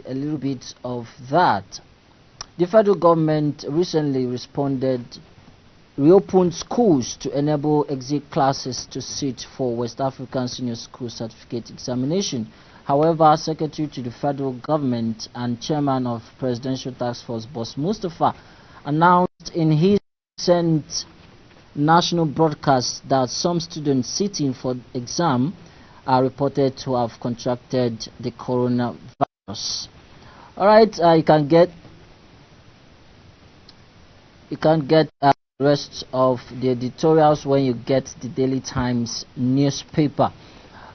a little bit of that. The federal government recently reopened schools to enable exit classes to sit for West African Senior School Certificate examination. However, Secretary to the federal government and Chairman of Presidential Task Force, Boss Mustafa, announced in his recent national broadcast that some students sitting for exam are reported to have contracted the coronavirus. Alright, you can get rest of the editorials when you get the Daily Times newspaper.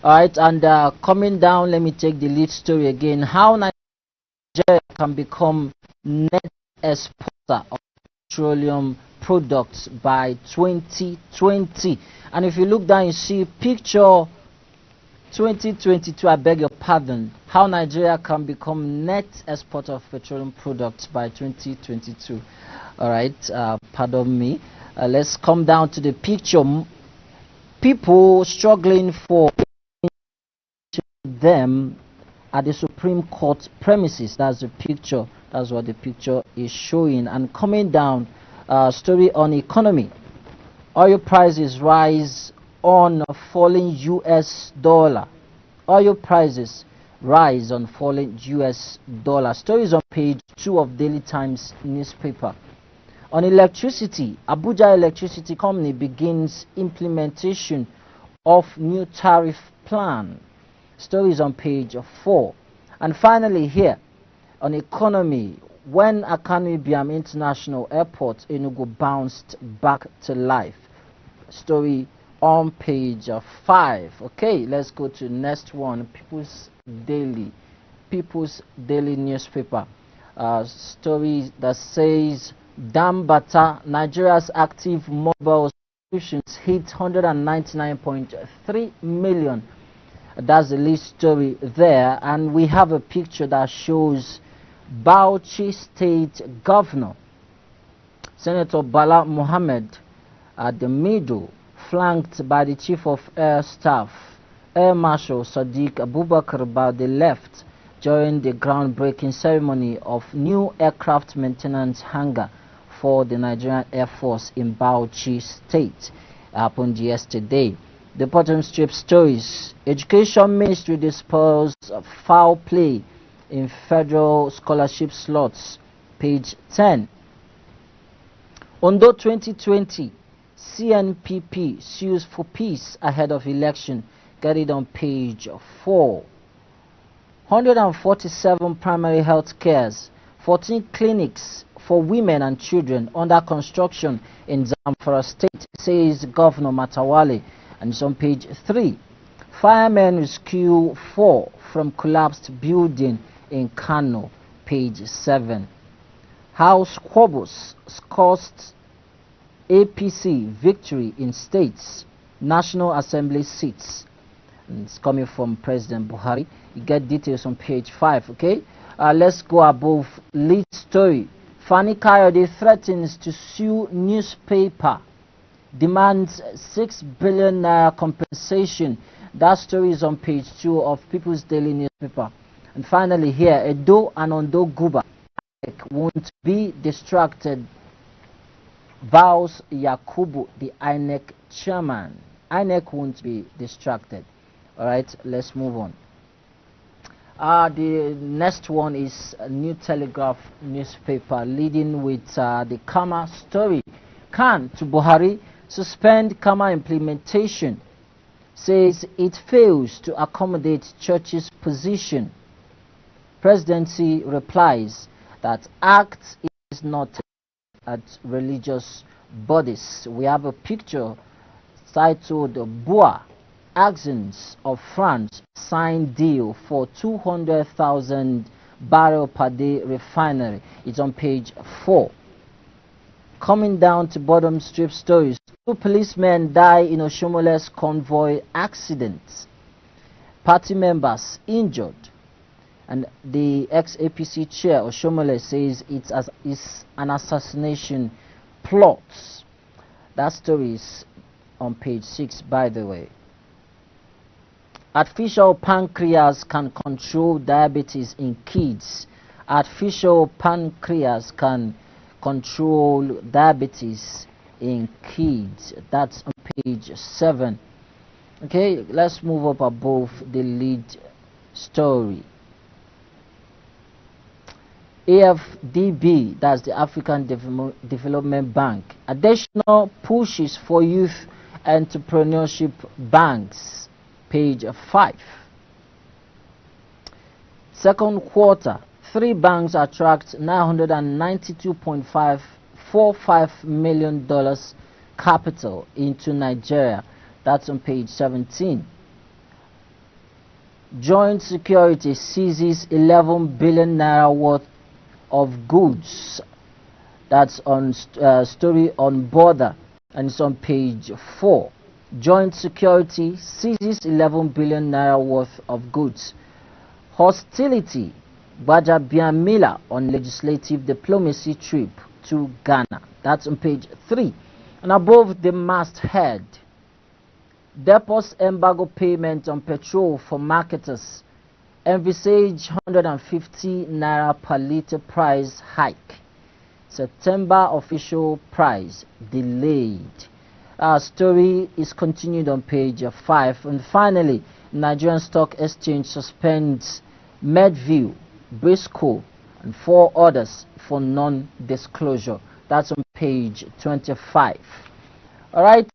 Alright, and coming down, let me take the lead story again. How Nigeria can become net exporter of petroleum products by 2020. And if you look down, you see picture 2022, I beg your pardon, how Nigeria can become net exporter of petroleum products by 2022. Alright, pardon me. Let's come down to the picture. People struggling for them at the Supreme Court premises. That's the picture. That's what the picture is showing. And coming down, story on economy. Oil prices rise on falling US dollar. Oil prices rise on falling US dollar. Stories on page 2 of Daily Times newspaper. On electricity, Abuja Electricity Company begins implementation of new tariff plan. Stories on page 4. And finally here, on economy, when Akanu Ibiam International Airport Enugu bounced back to life. Story on page 5. Okay, let's go to next one. People's Daily newspaper. Story that says Dambata, Nigeria's active mobile subscriptions hit 199.3 million. That's the lead story there, and we have a picture that shows Bauchi State Governor Senator Bala Mohammed at the middle, flanked by the Chief of Air Staff Air Marshal Sadiq Abubakar by the left during the groundbreaking ceremony of new aircraft maintenance hangar for the Nigerian Air Force in Bauchi State. Happened yesterday. The bottom strip stories. Education Ministry dispels foul play in federal scholarship slots. Page 10. Ondo 2020. CNPP sues for peace ahead of election. Get it on page 4. 147 primary health cares. 14 clinics for women and children under construction in Zamfara State, says Governor Matawale. And it's on page 3. Firemen rescue 4 from collapsed building in Kano. Page 7. House squabbles cost APC victory in states, National Assembly seats. And it's coming from President Buhari. You get details on page 5. Okay, let's go above lead story. Fani Kayode threatens to sue newspaper, demands 6 billion naira compensation. That story is on page 2 of People's Daily newspaper. And finally here, Edo and Ondo Guba won't be distracted, vows Yakubu, the INEC chairman. INEC won't be distracted. Alright, let's move on. The next one is a New Telegraph newspaper, leading with the Kama story. Khan to Buhari, suspend Kama implementation, says it fails to accommodate church's position. Presidency replies that act is not at religious bodies. We have a picture titled Bois Axons of France signed deal for 200,000 barrel per day refinery. It's on page 4. Coming down to bottom strip stories. 2 policemen die in Oshomole's convoy accident. Party members injured. And the ex-APC chair Oshomole says it's an assassination plot. That story is on page 6, by the way. Artificial pancreas can control diabetes in kids. Artificial pancreas can control diabetes in kids. That's on page 7. Okay, let's move up above the lead story. AFDB, that's the African Development Bank, additional pushes for youth entrepreneurship banks, page 5. Second quarter, 3 banks attract $992.545 million capital into Nigeria. That's on page 17. Joint security seizes 11 billion naira worth of goods. That's on story on border, and it's on page 4. Joint security seizes 11 billion naira worth of goods. Hostility, Gbajabiamila on legislative diplomacy trip to Ghana. That's on page 3. And above the masthead, depots embargo payment on petrol for marketers, envisage 150 naira per litre price hike. September official price delayed. Our story is continued on page 5. And finally, Nigerian Stock Exchange suspends Medview, Briscoe, and 4 others for non-disclosure. That's on page 25. All right.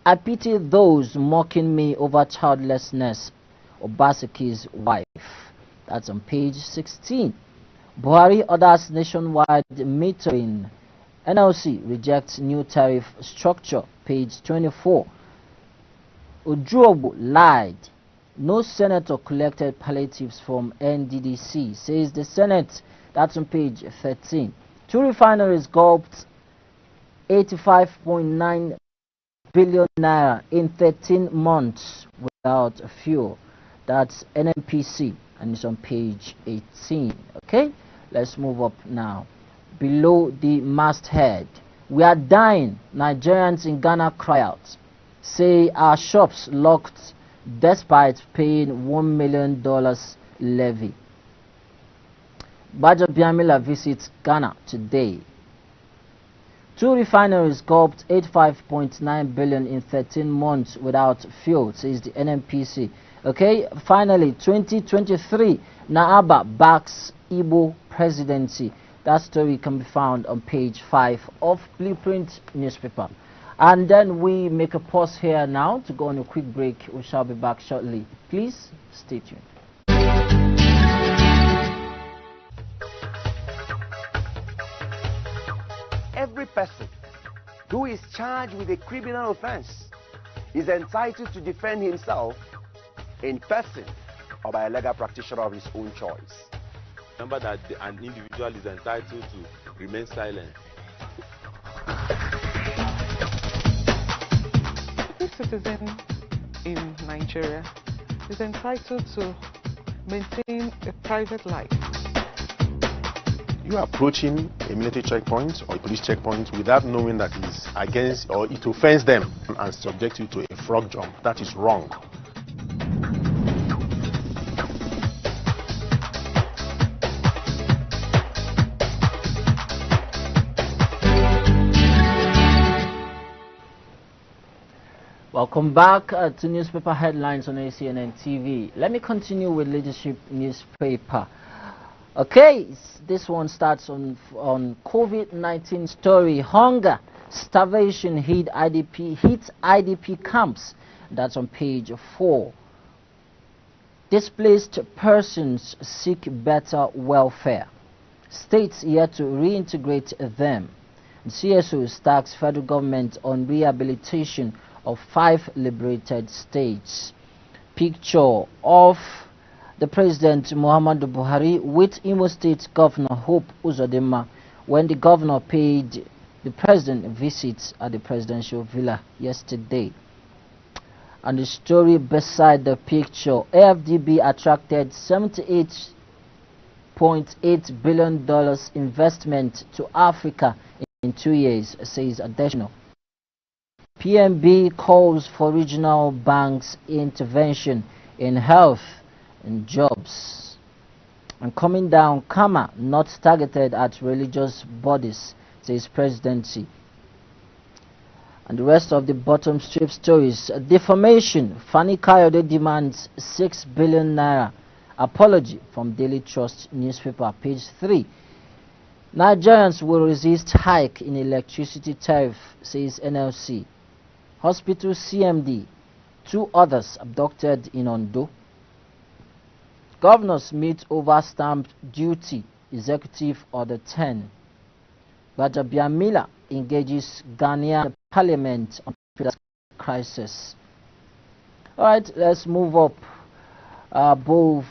I pity those mocking me over childlessness. Obaseki's wife. That's on page 16. Buhari orders nationwide metering. NLC rejects new tariff structure. Page 24. Ujuobu lied. No senator collected palliatives from NDDC, says the Senate. That's on page 13. 2 refineries gulped 85.9 billion naira in 13 months without fuel. That's NNPC, and it's on page 18. Okay, let's move up now. Below the masthead, we are dying. Nigerians in Ghana cry out, say our shops locked despite paying $1 million levy. Gbajabiamila visits Ghana today. 2 refineries gulped 85.9 billion in 13 months without fuel, says the NNPC. Okay, finally, 2023, Naaba backs Igbo presidency. That story can be found on page 5 of Blueprint newspaper. And then we make a pause here now to go on a quick break. We shall be back shortly. Please stay tuned. Every person who is charged with a criminal offense is entitled to defend himself in person or by a legal practitioner of his own choice. Remember that an individual is entitled to remain silent. Every citizen in Nigeria is entitled to maintain a private life. You are approaching a military checkpoint or a police checkpoint without knowing that it is against or it offends them and subject you to a frog jump. That is wrong. Welcome back to newspaper headlines on ACNN TV. Let me continue with leadership newspaper. Okay, this one starts on COVID-19 story. Hunger, starvation hit IDP camps. That's on page 4. Displaced persons seek better welfare. States yet to reintegrate them. CSO stacks federal government on rehabilitation of 5 liberated states. Picture of the President Muhammadu Buhari with Imo State Governor Hope Uzodinma when the governor paid the president a visit at the presidential villa yesterday. And the story beside the picture, AFDB attracted $78.8 billion investment to Africa in 2 years, says additional. PNB calls for regional banks intervention in health and jobs. And coming down, Kama not targeted at religious bodies, says presidency. And the rest of the bottom strip stories. Defamation, Fani Kayode demands 6 billion naira. Apology from Daily Trust newspaper, page 3. Nigerians will resist hike in electricity tariff, says NLC. Hospital CMD, 2 others abducted in Ondo. Governors meet over stamp duty, Executive Order 10. Gbajabiamila engages Ghanaian Parliament on crisis. Alright, let's move up above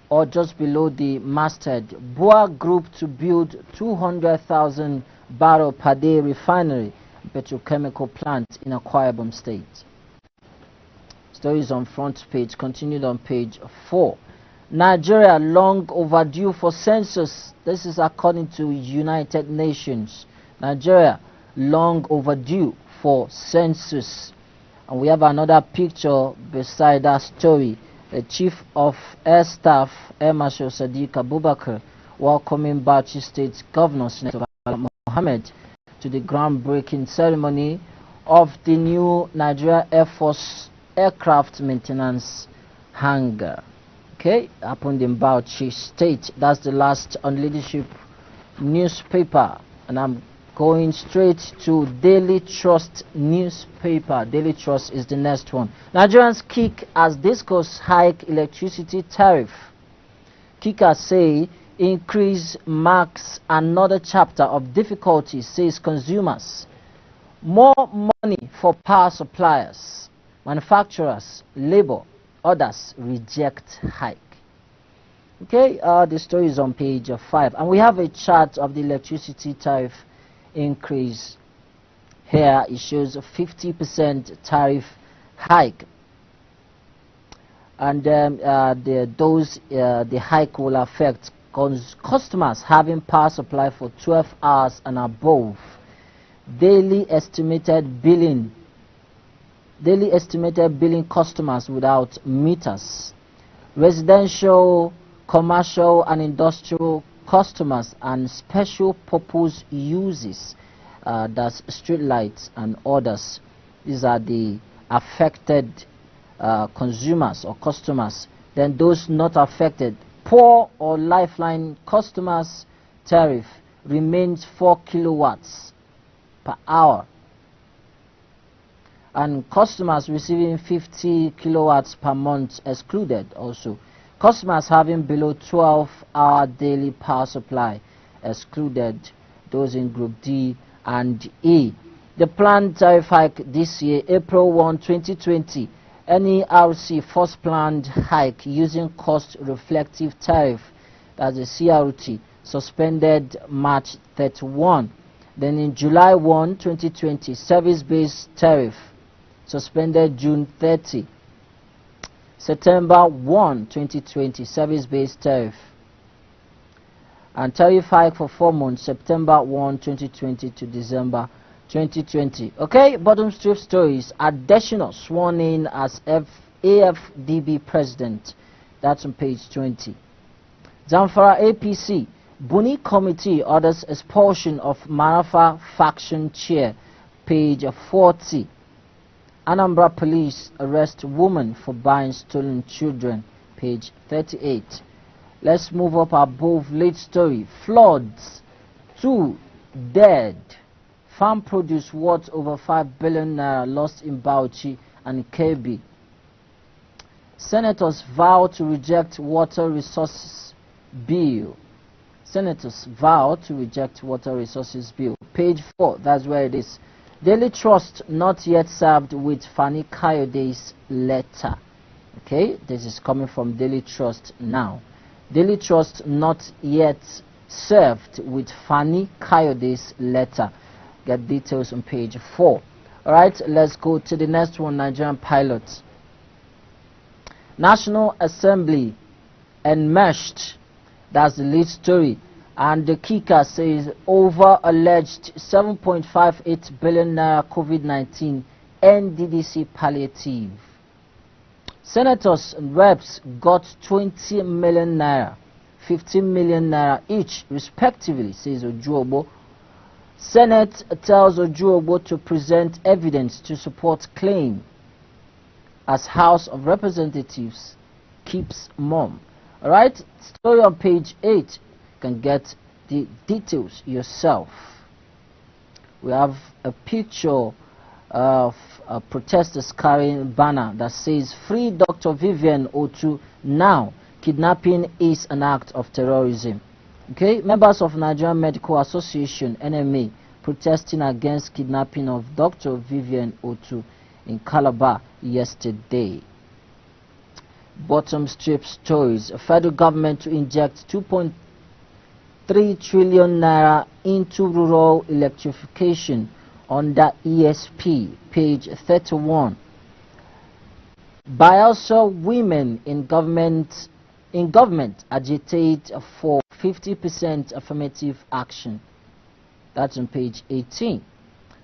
or just below the masthead. Boa Group to build 200,000 barrel per day refinery petrochemical plant in Akwa Ibom State. Stories on front page, continued on page 4. Nigeria long overdue for census. This is according to United Nations. Nigeria long overdue for census. And we have another picture beside that story. The Chief of Air Staff, Air Marshal Sadiq Abubakar, welcoming Bauchi State Governor Senator Mohammed to the groundbreaking ceremony of the new Nigeria Air Force aircraft maintenance hangar. Okay, happened in Bauchi State. That's the last on leadership newspaper, and I'm going straight to Daily Trust newspaper. Daily Trust is the next one. Nigerians kick as discuss hike electricity tariff. Kickers say increase marks another chapter of difficulty, says consumers. More money for power suppliers, manufacturers, labor, others reject hike. Okay, the story is on page 5, and we have a chart of the electricity tariff increase. Here it shows a 50% tariff hike, and the hike will affect customers having power supply for 12 hours and above. Daily estimated billing customers without meters, residential, commercial and industrial customers, and special purpose uses, that's street lights and others. These are the affected consumers or customers. Then those not affected, poor or lifeline customers, tariff remains 4 kilowatts per hour, and customers receiving 50 kilowatts per month excluded. Also, customers having below 12-hour daily power supply excluded, those in Group D and E. The planned tariff hike this year, April 1, 2020, NERC first planned hike using cost reflective tariff that's the CRT, suspended March 31. Then in July 1, 2020, service-based tariff suspended June 30. September 1, 2020, service-based tariff. And tariff hike for 4 months, September 1, 2020 to December 2020. Okay, bottom strip stories. Additional sworn in as AFDB president. That's on page 20. Zamfara APC. Buni committee orders expulsion of Marafa faction chair. Page 40. Anambra police arrest woman for buying stolen children. Page 38. Let's move up above lead story. Floods. 2 dead. Farm produce worth over 5 billion naira lost in Bauchi and Kebbi. Senators vow to reject water resources bill. Senators vow to reject water resources bill. Page 4, that's where it is. Daily Trust not yet served with Fani Kayode's letter. Okay, this is coming from Daily Trust now. Daily Trust not yet served with Fani Kayode's letter. Get details on page 4. Alright, let's go to the next one. Nigerian pilots. National Assembly enmeshed. That's the lead story. And the kicker says over alleged 7.58 billion naira COVID-19 NDDC palliative. Senators and reps got 20 million naira, 15 million naira each respectively, says Ojuobo. Senate tells Ojuobo to present evidence to support claim as House of Representatives keeps mum. Alright, story on page 8. You can get the details yourself. We have a picture of protesters carrying a banner that says Free Dr. Vivian Otu now. Kidnapping is an act of terrorism. Okay, members of Nigerian Medical Association NMA protesting against kidnapping of Dr. Vivian Otu in Calabar yesterday. Bottom strip stories. Federal government to inject 2.3 trillion naira into rural electrification under ESP. Page 31. Bielsa women in government agitate for 50% affirmative action. That's on page 18.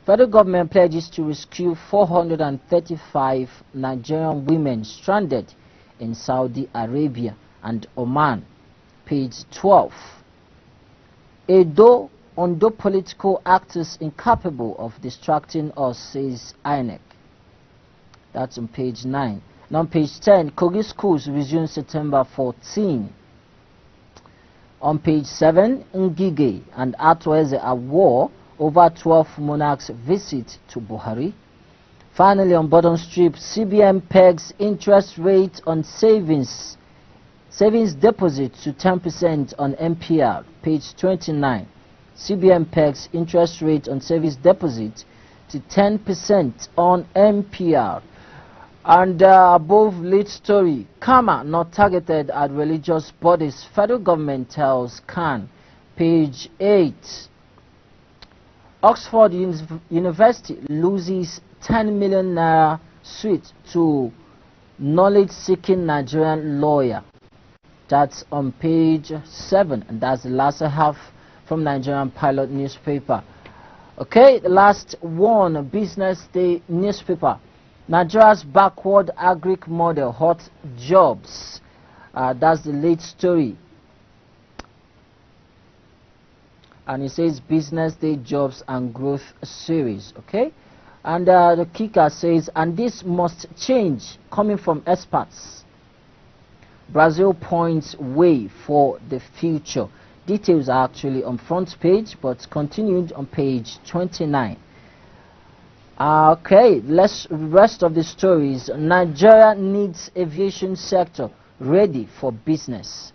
Federal government pledges to rescue 435 Nigerian women stranded in Saudi Arabia and Oman. Page 12. Ondo political actors incapable of distracting us, says INEC. That's on page 9. Now on page 10, Kogi schools resume September 14. On page 7, Ngige and Atweze at war over 12 monarchs visit to Buhari. Finally, on bottom strip, CBN pegs interest rate on savings deposit to 10% on MPR. Page 29. CBN pegs interest rate on savings deposit to 10% on MPR. And above lead story, Karma not targeted at religious bodies. Federal government tells CAN. Page 8. Oxford University loses 10 million naira suite to knowledge-seeking Nigerian lawyer. That's on page 7, and that's the last half from Nigerian Pilot newspaper. Okay, the last one, Business Day newspaper. Nigeria's backward agric model, hot jobs. That's the lead story. And it says Business Day Jobs and Growth Series. Okay, and the kicker says, and this must change, coming from experts. Brazil points way for the future. Details are actually on front page, but continued on page 29. Okay, rest of the stories. Nigeria needs aviation sector ready for business.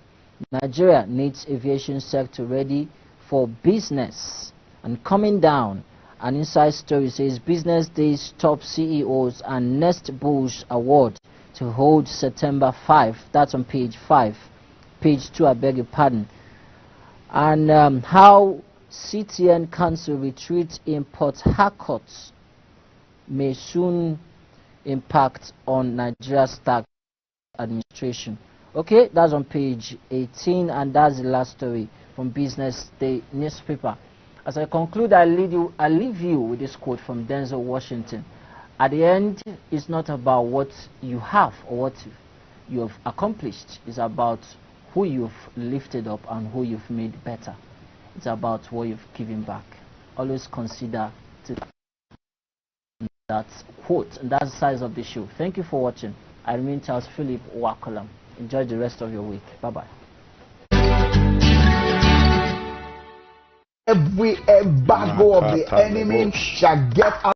Nigeria needs aviation sector ready for business. And coming down, an inside story says Business Day's top CEOs and Nest Bush Award to hold September 5. That's on page 5. page 2, I beg your pardon. And how CTN Council retreat in Port Harcourt may soon impact on Nigeria's tax administration. Okay, that's on page 18, and that's the last story from Business Day newspaper. As I conclude, I leave you with this quote from Denzel Washington. At the end, it's not about what you have or what you have accomplished. It's about who you've lifted up and who you've made better. It's about what you've given back. Always consider that quote, and that's the size of the show. Thank you for watching. I remain Charles Philip Wakolam. Enjoy the rest of your week. Bye-bye. Every embargo of the enemy shall get out.